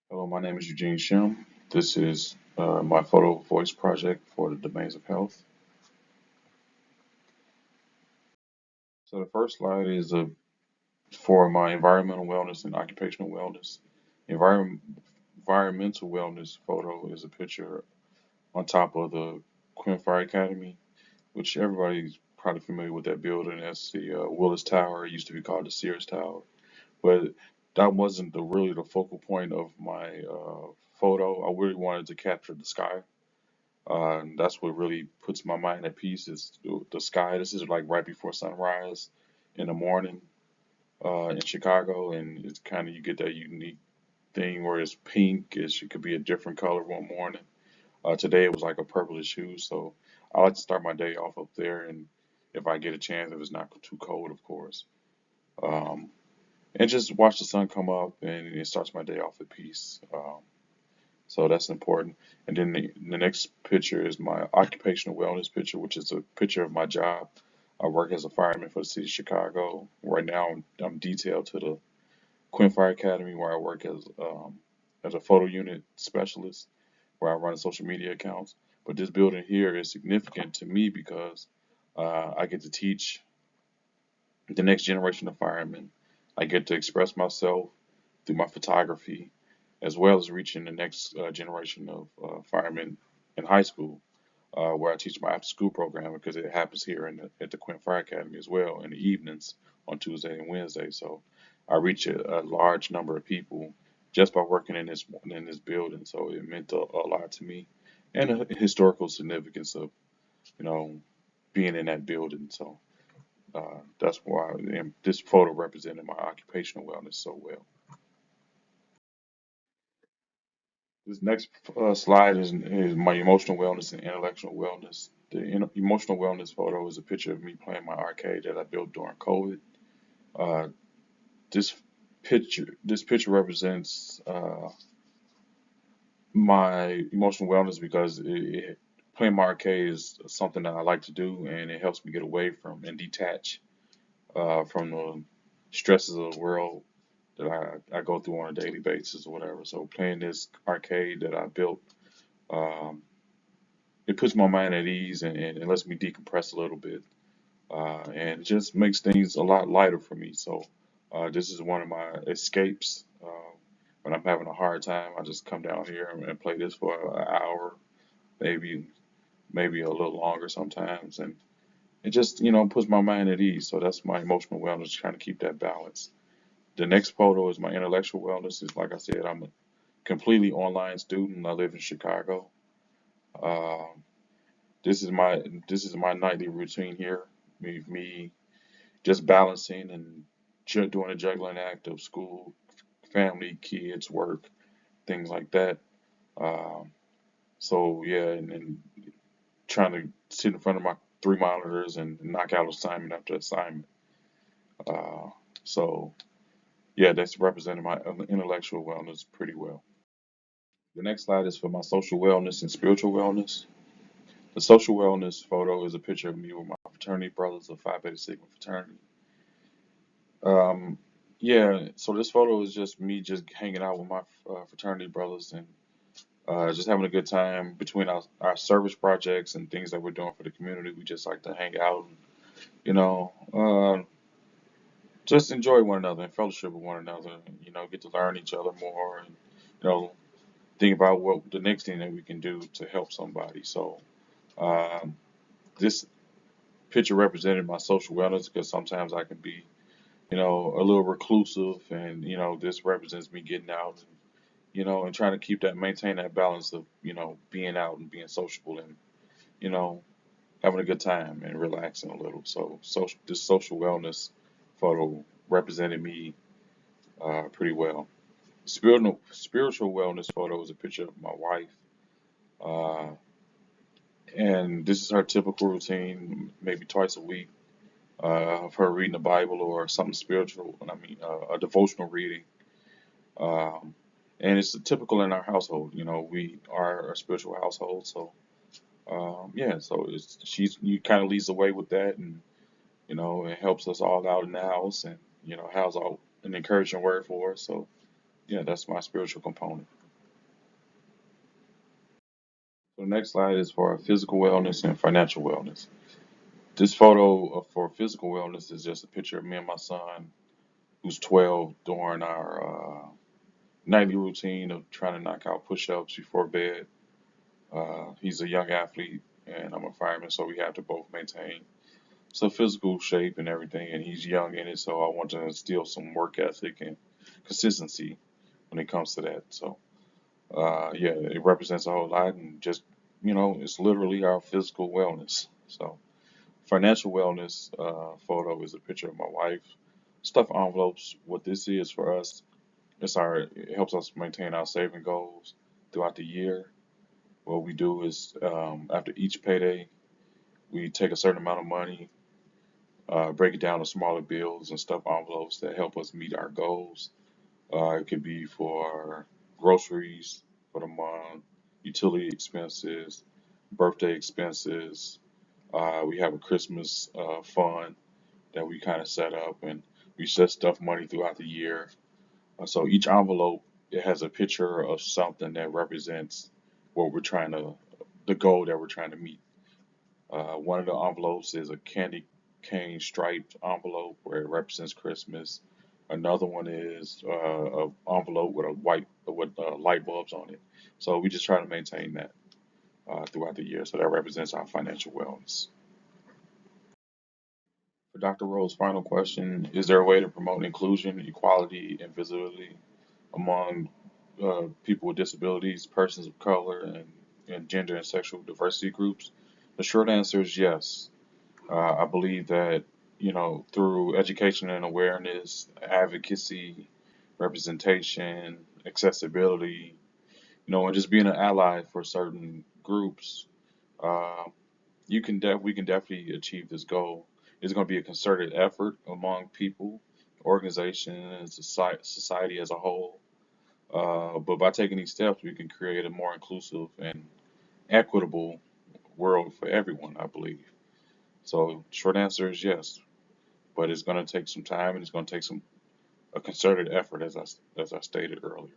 Hello, my name is Eugene Shim. This is my photo voice project for the domains of health. So the first slide is for my environmental wellness and occupational wellness. Environment, Environmental wellness photo is a picture on top of the Quinn Fire Academy, which everybody's probably familiar with that building. That's the Willis Tower. It used to be called the Sears Tower, but that wasn't really the focal point of my photo. I really wanted to capture the sky. And that's what really puts my mind at peace is the sky. This is like right before sunrise in the morning in Chicago, and it's kind of you get that unique thing where it's pink. It could be a different color one morning. Today it was like a purplish hue, so I like to start my day off up there, and if I get a chance, if it's not too cold, of course, um, and just watch the sun come up, and it starts my day off at peace. So that's important. And then the next picture is my occupational wellness picture, which is a picture of my job. I work as a fireman for the city of Chicago. Right now, I'm detailed to the Quinn Fire Academy, where I work as a photo unit specialist, where I run social media accounts. But this building here is significant to me because I get to teach the next generation of firemen. I get to express myself through my photography, as well as reaching the next generation of firemen in high school, where I teach my after school program because it happens here at the Quinn Fire Academy as well in the evenings on Tuesday and Wednesday. So I reach a large number of people just by working in this building. So it meant a lot to me, and the historical significance of you know being in that building. So that's why and this photo represented my occupational wellness so well. This next slide is my emotional wellness and intellectual wellness. The emotional wellness photo is a picture of me playing my arcade that I built during COVID. Uh, this this picture represents my emotional wellness because playing my arcade is something that I like to do, and it helps me get away from and detach from the stresses of the world that I go through on a daily basis or whatever. So playing this arcade that I built, um, it puts my mind at ease and it lets me decompress a little bit. And it just makes things a lot lighter for me. So this is one of my escapes. When I'm having a hard time, I just come down here and play this for an hour, maybe maybe a little longer sometimes, and it just puts my mind at ease. So that's my emotional wellness, trying to keep that balance. The next photo is my intellectual wellness. Is like I said, I'm a completely online student. I live in Chicago. Um, this is my nightly routine here. Me just balancing and doing a juggling act of school, family, kids, work, things like that. Um, so yeah, and trying to sit in front of my three monitors and knock out assignment after assignment. Uh, so yeah, that's represented my intellectual wellness pretty well. The next slide is for my social wellness and spiritual wellness. The social wellness photo is a picture of me with my fraternity brothers of Phi Beta Sigma fraternity. Um, yeah, so this photo is just me just hanging out with my fraternity brothers and just having a good time between our service projects and things that we're doing for the community. We just like to hang out and, you know, just enjoy one another and fellowship with one another. And, get to learn each other more and, you know, think about what the next thing that we can do to help somebody. So um, this picture represented my social wellness because sometimes I can be a little reclusive, and this represents me getting out, and trying to keep that, maintain that balance of being out and being sociable and you know having a good time and relaxing a little. So, this social wellness photo represented me pretty well. Spiritual wellness photo is a picture of my wife, uh, and this is her typical routine, maybe twice a week, of her reading the Bible or something spiritual. I mean, a devotional reading. Um, and it's typical in our household. We are a spiritual household, so yeah. So she's you kind of leads the way with that, and it helps us all out in the house, and has all an encouraging word for us. So yeah, that's my spiritual component. So the next slide is for physical wellness and financial wellness. This photo for physical wellness is just a picture of me and my son, who's 12, during our nightly routine of trying to knock out push-ups before bed. He's a young athlete, and I'm a fireman, so we have to both maintain some physical shape and everything. And he's young in it, so I want to instill some work ethic and consistency when it comes to that. So, yeah, it represents a whole lot, and just it's literally our physical wellness. So, financial wellness photo is a picture of my wife. Stuff envelopes. What this is for us, it helps us maintain our saving goals throughout the year. What we do is after each payday, we take a certain amount of money, break it down to smaller bills and stuff envelopes that help us meet our goals. It could be for groceries for the month, utility expenses, birthday expenses. We have a Christmas fund that we kind of set up, and we set stuff money throughout the year. So each envelope, it has a picture of something that represents what we're trying to, the goal that we're trying to meet. One of the envelopes is a candy cane striped envelope where it represents Christmas. Another one is a envelope with a white with light bulbs on it. So we just try to maintain that throughout the year. So that represents our financial wellness. For Dr. Rowe's final question, is there a way to promote inclusion, equality, and visibility among people with disabilities, persons of color, and gender and sexual diversity groups? The short answer is yes. I believe that, through education and awareness, advocacy, representation, accessibility, and just being an ally for certain groups, uh, we can definitely achieve this goal. It's going to be a concerted effort among people, organizations, society as a whole. But by taking these steps, we can create a more inclusive and equitable world for everyone, I believe. So, short answer is yes, but it's going to take some time and it's going to take a concerted effort, as I stated earlier.